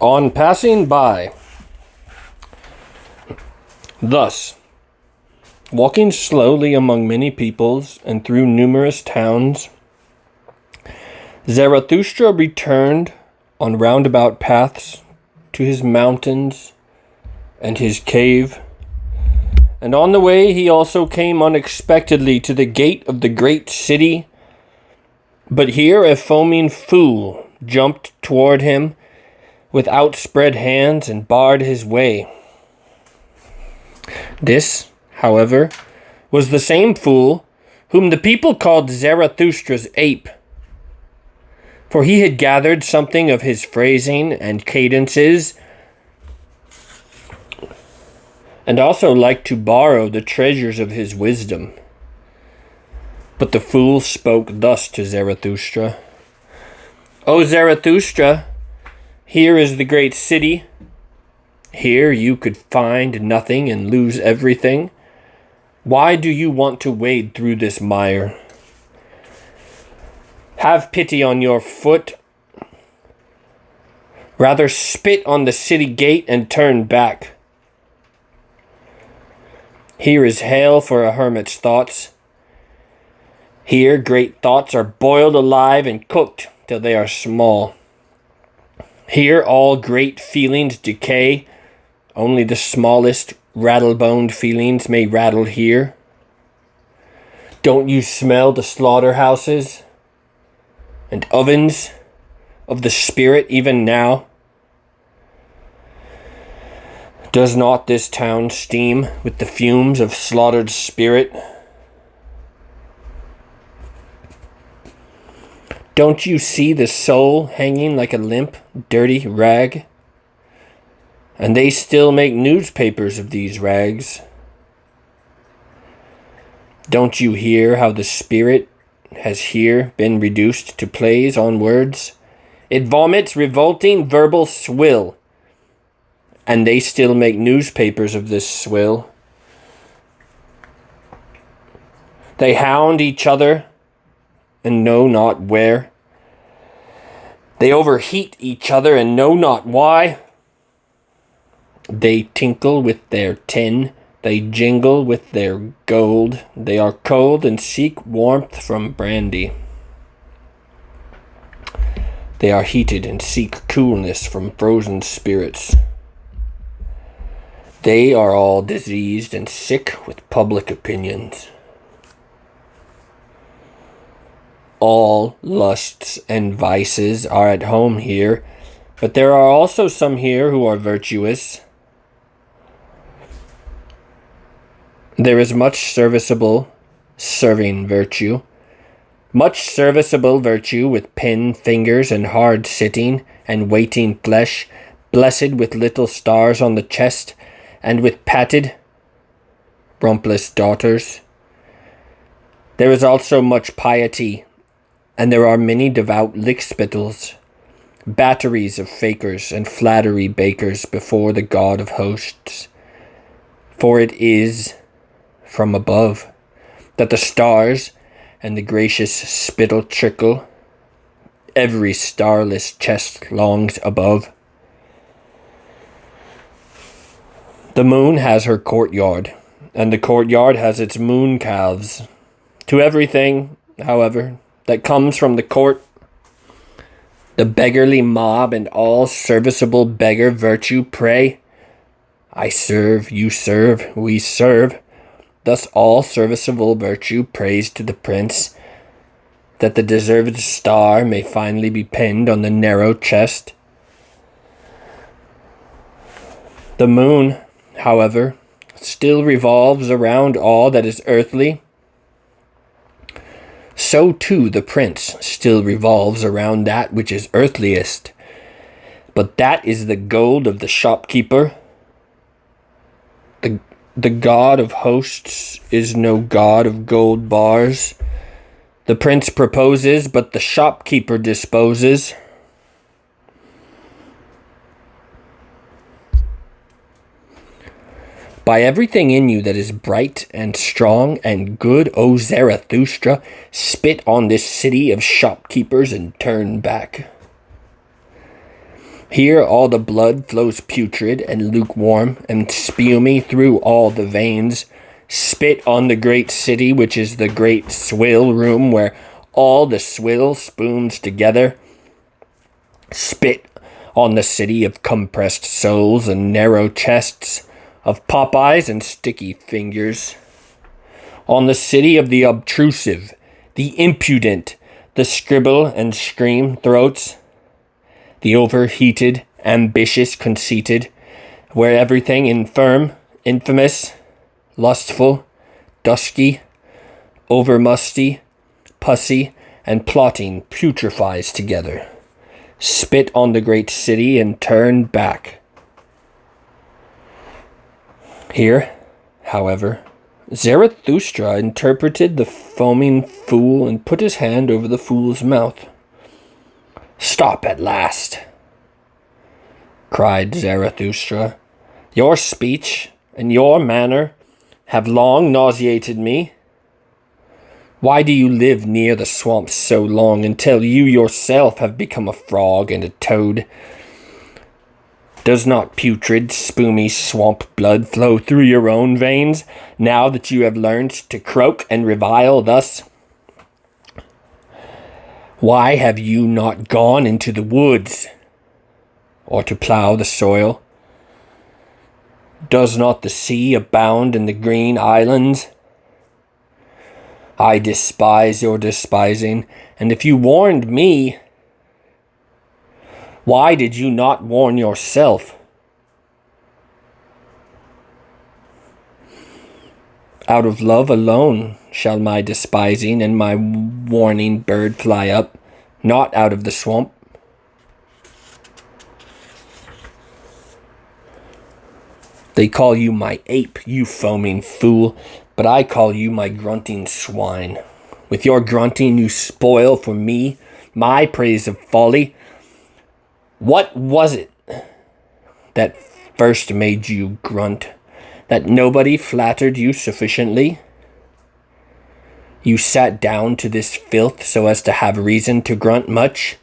On passing by. Thus, walking slowly among many peoples and through numerous towns, Zarathustra returned on roundabout paths to his mountains and his cave. And on the way he also came unexpectedly to the gate of the great city. But here a foaming fool jumped toward him with outspread hands and barred his way. This, however, was the same fool whom the people called Zarathustra's ape, for he had gathered something of his phrasing and cadences, and also liked to borrow the treasures of his wisdom. But the fool spoke thus to Zarathustra: "O Zarathustra, here is the great city. Here you could find nothing and lose everything. Why do you want to wade through this mire? Have pity on your foot. Rather spit on the city gate and turn back. Here is hell for a hermit's thoughts. Here great thoughts are boiled alive and cooked till they are small. Here all great feelings decay. Only the smallest rattle-boned feelings may rattle here. Don't you smell the slaughterhouses and ovens of the spirit even now? Does not this town steam with the fumes of slaughtered spirit? Don't you see the soul hanging like a limp, dirty rag? And they still make newspapers of these rags. Don't you hear how the spirit has here been reduced to plays on words? It vomits revolting verbal swill, and they still make newspapers of this swill. They hound each other and know not where. They overheat each other and know not why. They tinkle with their tin, they jingle with their gold. They are cold and seek warmth from brandy. They are heated and seek coolness from frozen spirits. They are all diseased and sick with public opinions. All lusts and vices are at home here, but there are also some here who are virtuous. There is much serving virtue, much serviceable virtue with pin fingers and hard sitting and waiting flesh, blessed with little stars on the chest, and with patted, rumpless daughters. There is also much piety, and there are many devout lickspittles, batteries of fakers and flattery bakers before the God of hosts. For it is from above that the stars and the gracious spittle trickle. Every starless chest longs above. The moon has her courtyard, and the courtyard has its moon calves. To everything, however, that comes from the court, the beggarly mob and all serviceable beggar virtue pray. I serve, you serve, we serve. Thus all serviceable virtue prays to the prince, that the deserved star may finally be pinned on the narrow chest. The moon, however, still revolves around all that is earthly. So too the prince still revolves around that which is earthliest, but that is the gold of the shopkeeper. The God of hosts is no God of gold bars. The prince proposes, but the shopkeeper disposes. By everything in you that is bright and strong and good, O Zarathustra, spit on this city of shopkeepers and turn back. Here all the blood flows putrid and lukewarm and spumy through all the veins. Spit on the great city, which is the great swill room where all the swill spoons together. Spit on the city of compressed souls and narrow chests, of pop-eyes and sticky fingers. On the city of the obtrusive, the impudent, the scribble and scream throats, the overheated, ambitious, conceited, where everything infirm, infamous, lustful, dusky, overmusty, pussy, and plotting putrefies together. Spit on the great city and turn back. Here, however, Zarathustra interpreted the foaming fool and put his hand over the fool's mouth. "Stop at last," cried Zarathustra. "Your speech and your manner have long nauseated me. Why do you live near the swamps so long until you yourself have become a frog and a toad? Does not putrid, spumy swamp blood flow through your own veins, now that you have learned to croak and revile thus? Why have you not gone into the woods, or to plough the soil? Does not the sea abound in the green islands? I despise your despising, and if you warned me, why did you not warn yourself? Out of love alone shall my despising and my warning bird fly up, not out of the swamp. They call you my ape, you foaming fool, but I call you my grunting swine. With your grunting you spoil for me my praise of folly. What was it that first made you grunt? That nobody flattered you sufficiently? You sat down to this filth so as to have reason to grunt much,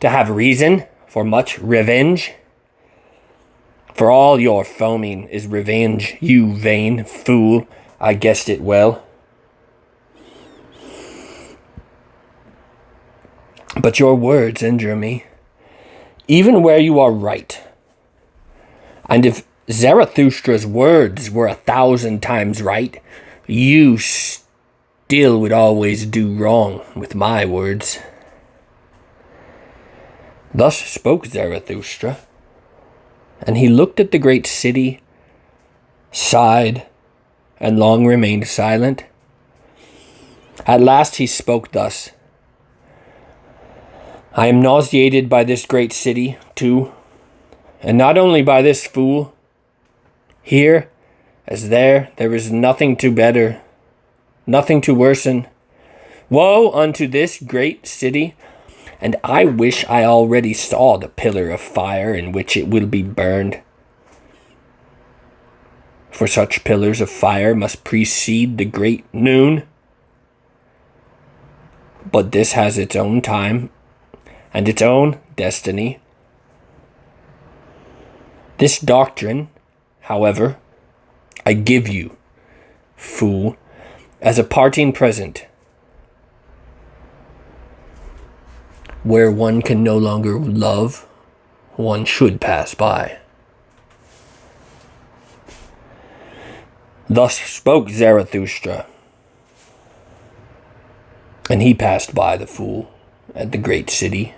to have reason for much revenge. For all your foaming is revenge, you vain fool. I guessed it well. But your words injure me, even where you are right. And if Zarathustra's words were 1,000 times right, you still would always do wrong with my words. Thus spoke Zarathustra, and he looked at the great city, sighed, and long remained silent. At last he spoke thus: I am nauseated by this great city, too, and not only by this fool. Here, as there is nothing to better, nothing to worsen. Woe unto this great city, and I wish I already saw the pillar of fire in which it will be burned. For such pillars of fire must precede the great noon. But this has its own time and its own destiny. This doctrine, however, I give you, fool, as a parting present, where one can no longer love, one should pass by. Thus spoke Zarathustra, and he passed by the fool at the great city.